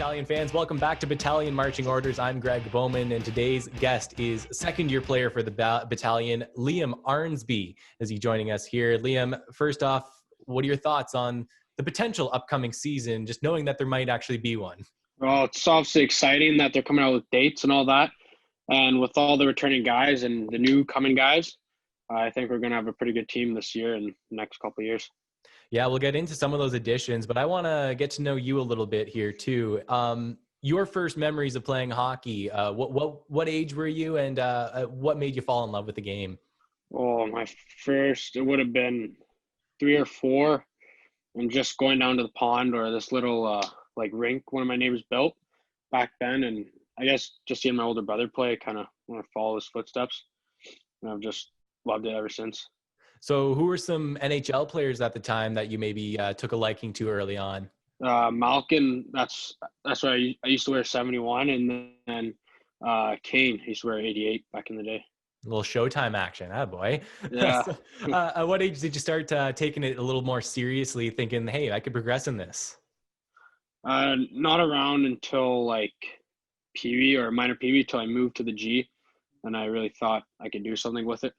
Battalion fans, welcome back to Battalion Marching Orders. I'm Greg Bowman, and today's guest is second-year player for the battalion, Liam Arnsby. Is he joining us here? Liam, first off, what are your thoughts on the potential upcoming season, just knowing that there might actually be one? Well, it's obviously exciting that they're coming out with dates and all that. And with all the returning guys and the new coming guys, I think we're going to have a pretty good team this year and the next couple of years. Yeah, we'll get into some of those additions, but I want to get to know you a little bit here too. Your first memories of playing hockey, what age were you, and what made you fall in love with the game? Oh, my first, it would have been 3 or 4, and just going down to the pond or this little rink one of my neighbors built back then, and I guess just seeing my older brother play, kind of want to follow his footsteps, and I've just loved it ever since. So who were some NHL players at the time that you maybe took a liking to early on? Malkin, that's why I used to wear 71, and then Kane, he used to wear 88 back in the day. A little Showtime action, boy. Yeah. So, at what age did you start taking it a little more seriously, thinking, hey, I could progress in this? Not around until like Pee Wee or minor Pee Wee till I moved to the G, and I really thought I could do something with it.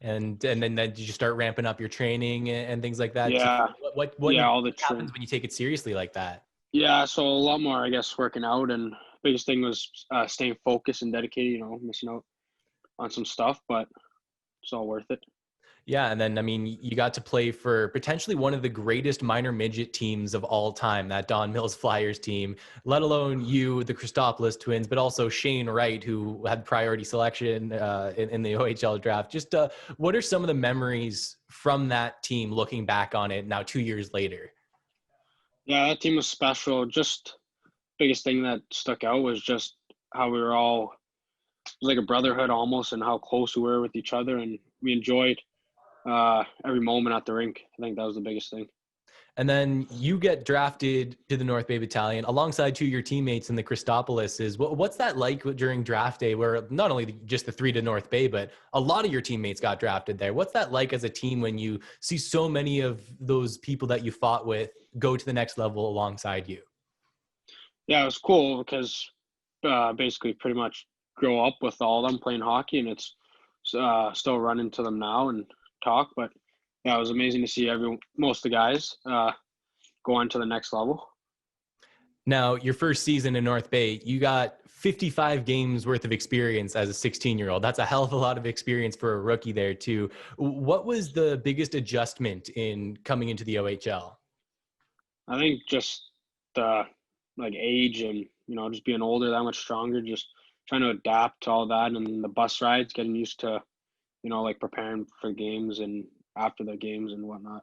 And then did you start ramping up your training and things like that? Yeah. What all the happens when you take it seriously like that? Yeah, so a lot more, I guess, working out, and biggest thing was staying focused and dedicated, missing out on some stuff, but it's all worth it. Yeah, and then, I mean, you got to play for potentially one of the greatest minor midget teams of all time, that Don Mills Flyers team, let alone you, the Christopoulos twins, but also Shane Wright, who had priority selection in the OHL draft. Just what are some of the memories from that team looking back on it now 2 years later? Yeah, that team was special. Just biggest thing that stuck out was just how we were all, it was like a brotherhood almost, and how close we were with each other, and we enjoyed every moment at the rink. I think that was the biggest thing. And then you get drafted to the North Bay Battalion alongside 2 of your teammates in the Christopoulos. What's that like during draft day, where not only just the 3 to North Bay, but a lot of your teammates got drafted there? What's that like as a team when you see so many of those people that you fought with go to the next level alongside you? Yeah, it was cool because basically pretty much grow up with all of them playing hockey, and it's still running to them now and talk. But yeah, it was amazing to see most of the guys go on to the next level. Now, your first season in North Bay, you got 55 games worth of experience as a 16-year-old. That's a hell of a lot of experience for a rookie there too. What was the biggest adjustment in coming into the OHL? I think just age and just being older, that much stronger, just trying to adapt to all that, and the bus rides, getting used to preparing for games and after the games and whatnot.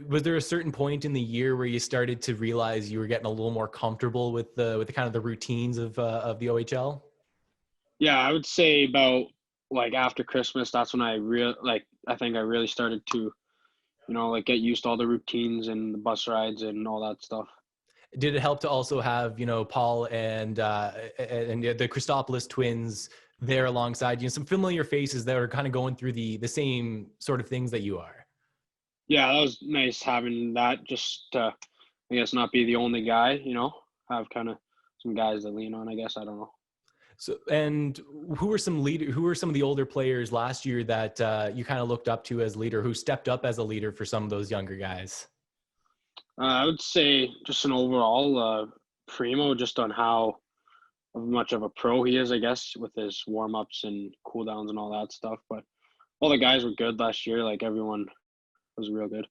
Was there a certain point in the year where you started to realize you were getting a little more comfortable with the kind of the routines of the OHL? Yeah, I would say about after Christmas, that's when I think I really started to, get used to all the routines and the bus rides and all that stuff. Did it help to also have, Paul and the Christopoulos twins there alongside you, some familiar faces that are kind of going through the same sort of things that you are? Yeah, that was nice having that, just to, I guess, not be the only guy, have kind of some guys to lean on, I guess. I don't know. So, and who were some of the older players last year that you kind of looked up to as leader, who stepped up as a leader for some of those younger guys? I would say just an overall Primo, just on how much of a pro he is, I guess, with his warm-ups and cool-downs and all that stuff. But all the guys were good last year. Everyone was real good.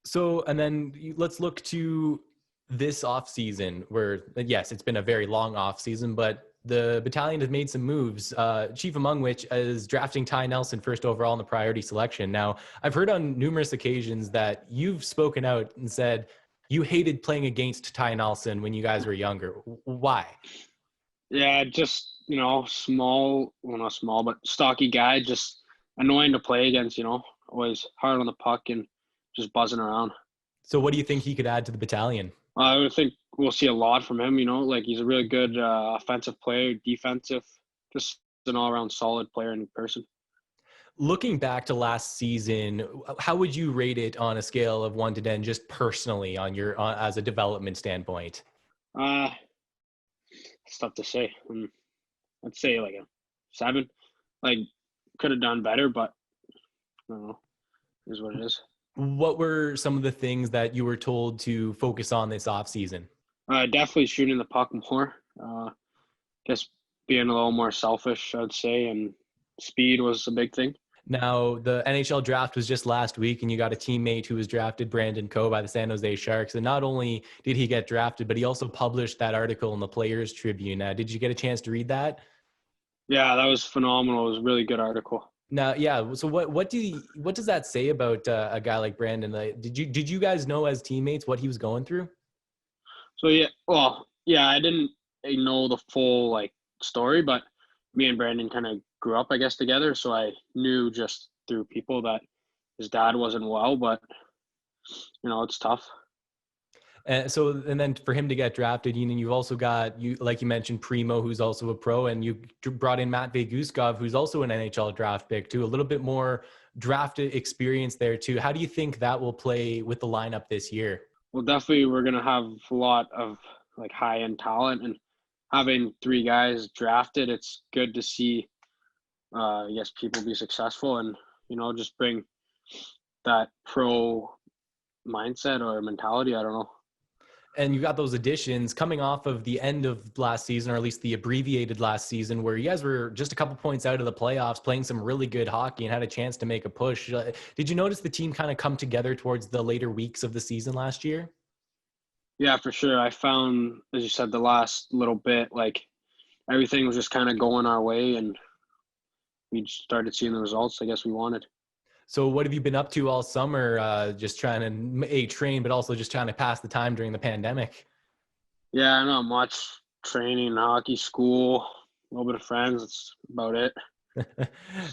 So, and then let's look to this off season, where, yes, it's been a very long off season, but the battalion has made some moves, chief among which is drafting Ty Nelson first overall in the priority selection. Now, I've heard on numerous occasions that you've spoken out and said you hated playing against Ty Nelson when you guys were younger. Why? Yeah, just, small, well, not small, but stocky guy, just annoying to play against, always hard on the puck and just buzzing around. So what do you think he could add to the battalion? I would think we'll see a lot from him, he's a really good offensive player, defensive, just an all-around solid player in person. Looking back to last season, how would you rate it on a scale of 1 to 10, just personally on your as a development standpoint? Uh, it's tough to say. I'd say like a 7. Like, could have done better, but I don't know. It is what it is. What were some of the things that you were told to focus on this off season? Definitely shooting the puck more. Just being a little more selfish, I'd say, and speed was a big thing. Now, the NHL draft was just last week, and you got a teammate who was drafted, Brandon Coe, by the San Jose Sharks. And not only did he get drafted, but he also published that article in the Players Tribune. Did you get a chance to read that? Yeah, that was phenomenal. It was a really good article. Now, yeah. So what does that say about a guy like Brandon? Like, did you guys know as teammates what he was going through? So yeah, I didn't know the full like story, but me and Brandon kind of grew up, I guess, together. So I knew just through people that his dad wasn't well, but it's tough. And then for him to get drafted, you've also got, like you mentioned, Primo, who's also a pro, and you brought in Matvei Guskov, who's also an NHL draft pick too. A little bit more draft experience there too. How do you think that will play with the lineup this year? Well, definitely we're gonna have a lot of like high end talent, and having 3 guys drafted, it's good to see. I guess people be successful, and just bring that pro mindset or mentality. I don't know. And you've got those additions coming off of the end of last season, or at least the abbreviated last season, where you guys were just a couple points out of the playoffs, playing some really good hockey and had a chance to make a push. Did you notice the team kind of come together towards the later weeks of the season last year? Yeah, for sure. I found, as you said, the last little bit, like everything was just kind of going our way, and we started seeing the results I guess we wanted. So what have you been up to all summer? Just trying to train, but also just trying to pass the time during the pandemic. Yeah, not much. Training, hockey, school, a little bit of friends. That's about it.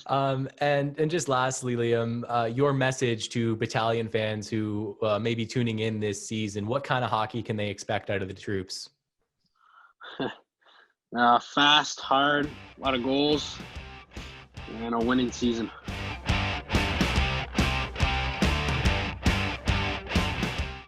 And just lastly, Liam, your message to Battalion fans who may be tuning in this season, what kind of hockey can they expect out of the troops? Fast, hard, a lot of goals, and a winning season.